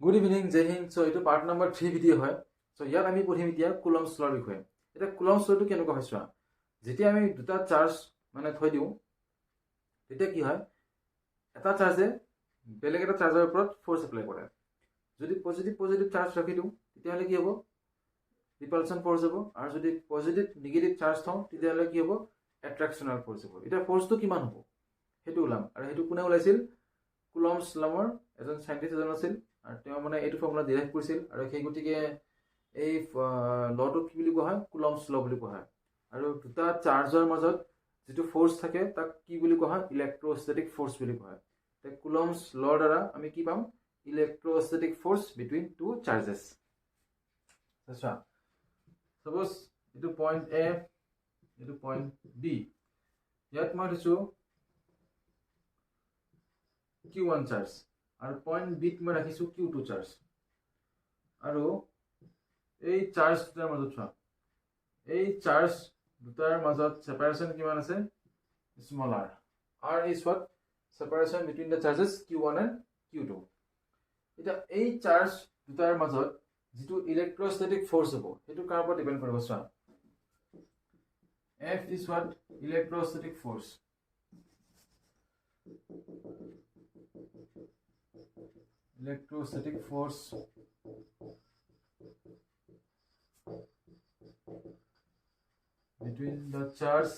Good evening, জয় হিন্দ। চ' এইটো part number 3 video' হয়। চ' ইয়াত আমি পঢ়িম এতিয়া কুলম্বছ ল'ৰ বিষয়ে। এতিয়া কুলম্বছ ল'টো কেনেকুৱা হয় চোৱা। যেতিয়া আমি দুটা চাৰ্জ মানে থৈ দিওঁ, তেতিয়া কি হয়, এটা চাৰ্জে বেলেগ এটা চাৰ্জৰ ওপৰত ফ'ৰ্চ এপ্লাই কৰে। যদি পজিটিভ চাৰ্জ ৰাখি দিওঁ, তেতিয়াহ'লে কি হ'ব, ৰিপালচন ফ'ৰ্চ হ'ব। আৰু যদি নিগেটিভ চাৰ্জ থওঁ, তেতিয়াহ'লে কি হ'ব, এট্ৰেকশ্যনেল ফ'ৰ্চ হ'ব। এতিয়া ফ'ৰ্চটো কিমান হ'ব সেইটো ওলাম। আৰু সেইটো কোনে ওলাইছিল? কুলম্বছ ল'ৰ এজন চাইণ্টিষ্ট এজন আছিল, আৰু তেওঁ মানে এইটো ফৰ্মুলা ডিৰাইভ কৰিছিল। আৰু সেই গতিকে এই ল'টোক কি বুলি কোৱা হয়? কুলম্বছ ল' বুলি কোৱা হয়। আৰু দুটা চাৰ্জৰ মাজত যিটো ফ'ৰ্চ থাকে তাক কি বুলি কোৱা হয়? ইলেক্ট্ৰষ্টেটিক ফ'ৰ্চ বুলি কোৱা হয়। কুলম্বছ ল'ৰ দ্বাৰা আমি কি পাম? Electrostatic force between two charges. চোৱা, চাপ'জ এইটো পইণ্ট এ, এইটো পইণ্ট বি। ইয়াত মই দিছোঁ Q1 চাৰ্জ, আৰু পইণ্ট বিত মই ৰাখিছোঁ Q2 চাৰ্জ। আৰু এই চাৰ্জ দুটাৰ মাজত চোৱা, এই চাৰ্জ দুটাৰ মাজত ছেপাৰেশ্যন কিমান আছে? Small r. r is what? Separation between the charges Q1 and Q2. এতিয়া এই চাৰ্জ দুটাৰ মাজত যিটো ইলেক্ট্ৰষ্টেটিক ফ'ৰ্চ হ'ব, সেইটো কাৰ ওপৰত ডিপেণ্ড কৰিব চোৱা। F is what? Electrostatic force. Electrostatic force between the charge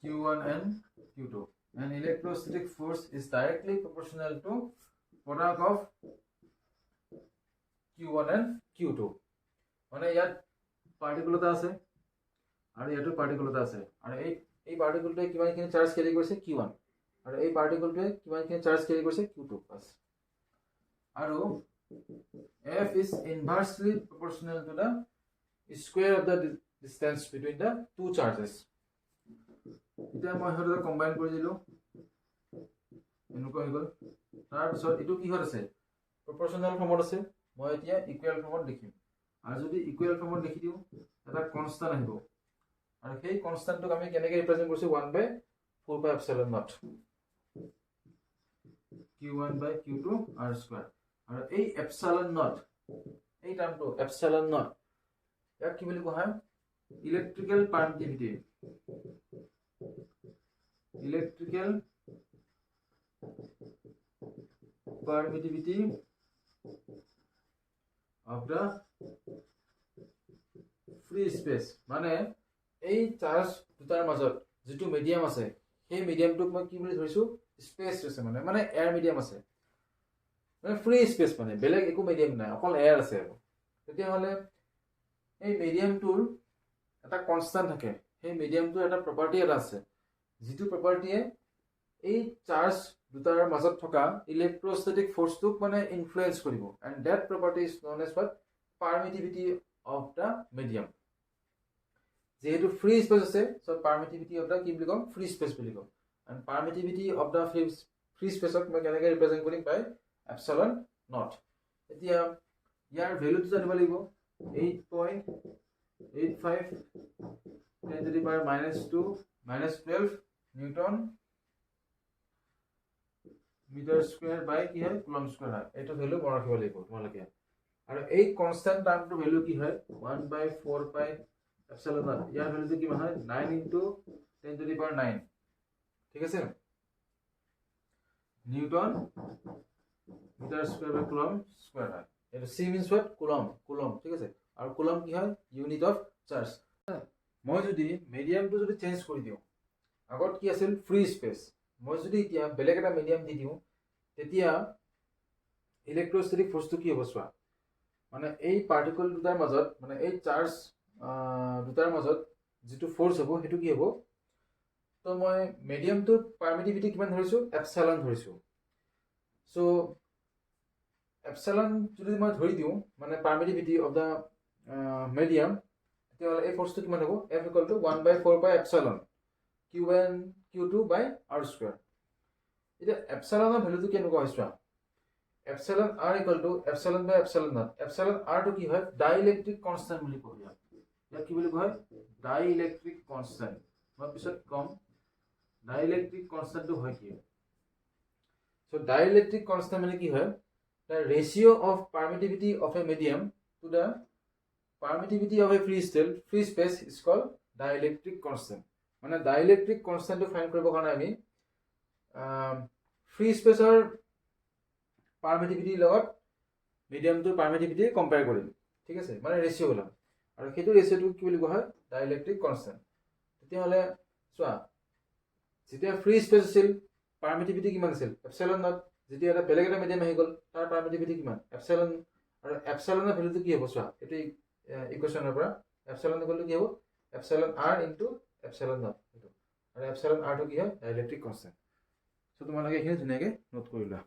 Q1 and Q2. And electrostatic force is directly proportional to product of Q1 and Q2. মানে ইয়াত পাৰ্টিকল এটা আছে আৰু ইয়াতো পাৰ্টিকল এটা আছে, আৰু এই পাৰ্টিকলটোৱে কিমানখিনি চাৰ্জ কেৰি কৰিছে? Q1, আৰু এই পাৰ্টিকলটোৱে কিমানখিনি চাৰ্জ কেৰি কৰিছে? Q2 plus. আৰু F is inversely proportional to the square of the distance between the two charges. এতিয়া মই সিহঁতক কম্বাইন কৰি দিলোঁ, এনেকুৱা হৈ গ'ল। তাৰপিছত এইটো কিহত আছে? প্ৰপৰ্চনেল ফৰ্মত আছে। মই এতিয়া ইকুৱেল ফৰ্মত লিখিম, আৰু যদি ইকুৱেল ফৰ্মত লিখি দিওঁ, এটা কনষ্টাণ্ট আহিব। আৰু সেই কনষ্টাণ্টটোক আমি কেনেকৈ ৰিপ্ৰেজেণ্ট কৰিছোঁ? 1/4πε0 Q1 by Q2 r square. আৰু এই এপচাইলন নট, এই টাৰ্মটো এপচাইলন নট, ইয়াক কি বুলি কোৱা হয়? Electrical permittivity. Electrical permittivity of the free space। মানে এই চাৰ্জ দুটাৰ মাজত যিটো মিডিয়াম আছে, সেই মিডিয়ামটোক মই কি বুলি ধৰিছোঁ? স্পেচ আছে, মানে এয়াৰ মিডিয়াম আছে, মানে ফ্ৰী স্পেচ, মানে বেলেগ একো মিডিয়াম নাই, অকল এয়াৰ আছে। আৰু তেতিয়াহ'লে এই মিডিয়ামটোৰ এটা কনষ্টাণ্ট থাকে। সেই মিডিয়ামটোৰ এটা প্ৰপাৰ্টি এটা আছে, যিটো প্ৰপাৰ্টিয়ে এই চাৰ্জ দুটাৰ মাজত থকা ইলেক্ট্ৰষ্টেটিক ফ'ৰ্চটোক মানে ইনফ্লুৱেঞ্চ কৰিব। And that property is known as what? Permittivity of the medium. যেহেতু ফ্ৰী স্পেচ আছে, চ' পাৰ্মিটিভিটি অফ দ্য কি বুলি ক'ম? ফ্ৰী স্পেচ বুলি ক'ম। এণ্ড পাৰ্মিটিভিটি অফ দ্য ফ্ৰী স্পেচক মই কেনেকৈ ৰিপ্ৰেজেণ্ট কৰিম? বাই এপচাইলন নট। এতিয়া ইয়াৰ ভেলুটো জানিব লাগিব। 8.85 10⁻² নিউটন মিটাৰ স্কুৱেৰ বাই কি হয়? কুলম্ব স্কুৱেৰ হয়। এইটো ভেলু মনত ৰাখিব লাগিব তোমালোকে। আৰু এই কনষ্টেণ্ট টাৰ্মটোৰ ভেলু কি হয়? 1/4πε0। ইয়াৰ ভেলুটো কিমান হয়? 9 × 10⁹ ঠিক আছে, নিউটন মিটাৰ স্কুৱেৰ বাই কুলম্ব স্কুৱেৰ হয়। এইটো চি মিনছ হোৱাট? কুলম্ব, ঠিক আছে। আৰু কুলম্ব কি হয়? Unit of charge. মই যদি মিডিয়ামটো যদি চেঞ্জ কৰি দিওঁ, আগত কি আছিল? Free space. মই যদি এতিয়া বেলেগ এটা মিডিয়াম দি দিওঁ, তেতিয়া ইলেক্ট্ৰষ্টেটিক ফ'ৰ্চটো কি হ'ব চোৱা। মানে এই পাৰ্টিকল দুটাৰ মাজত, মানে এই চাৰ্জ দুটাৰ মাজত যিটো ফ'ৰ্চ হ'ব, সেইটো কি হ'ব? তো মই মিডিয়ামটোৰ পাৰ্মিটিভিটি কিমান ধৰিছোঁ? এপচাইলন ধৰিছোঁ। চ' এপচাইলন যদি মই ধৰি দিওঁ, মানে পাৰ্মিটিভিটি অফ দ্য মিডিয়াম, তেতিয়াহ'লে এই ফ'ৰ্চটো কিমান হ'ব? F = 1/4πε Q1 Q2 by r square. এতিয়া এপচাইলনৰ ভেলুটো কেনেকুৱা হয় চোৱা। Epsilon r = ε/ε0। এপচাইলন rটো কি হয়? ডাইইলেক্ট্ৰিক কনষ্টেণ্ট বুলি কয়। ইয়াক কি বুলি কোৱা হয়? ডাইইলেক্ট্ৰিক কনষ্টেণ্ট। মই পিছত ক'ম ডাইইলেক্ট্ৰিক কনষ্টেণ্টটো হয় কি। So dielectric constant মানে কি হয়, the ratio of permittivity of a medium to the permittivity of a free space is called dielectric constant. মানে dielectric constant টো ফাইন্ড কৰিব কাৰণে আমি ফ্ৰী স্পেচৰ পাৰমিটিভিটিৰ লগত মিডিয়ামটোৰ পাৰমিটিভিটি কম্পেয়াৰ কৰিম, ঠিক আছে, মানে ৰেচিঅ' ওলাম, আৰু সেইটো ৰেচিঅ'টো কি বুলি কোৱা হয়, ডাইলেক্ট্ৰিক কনষ্টেণ্ট। তেতিয়াহ'লে চোৱা, যেতিয়া ফ্ৰী স্পেচ আছিল পাৰমিটিভিটি কিমান আছিল, এপচাইলন নট। যেতিয়া এটা বেলেগ এটা মিডিয়াম আহি গ'ল তাৰ পাৰমিটিভিটি কিমান, এপচাইলন। আৰু এপচাইলনৰ ভেলুটো কি হ'ব চোৱা, এইটো ইকুৱেশ্যনৰ পৰা এপচাইলন ভেলুটো কি হ'ব, epsilon R into epsilon not, আৰু এপচাইলন আৰটো কি হয়, ডাইলেক্ট্ৰিক কনষ্টেণ্ট। চ' তোমালোকে এইখিনি ধুনীয়াকৈ নোট কৰি লোৱা।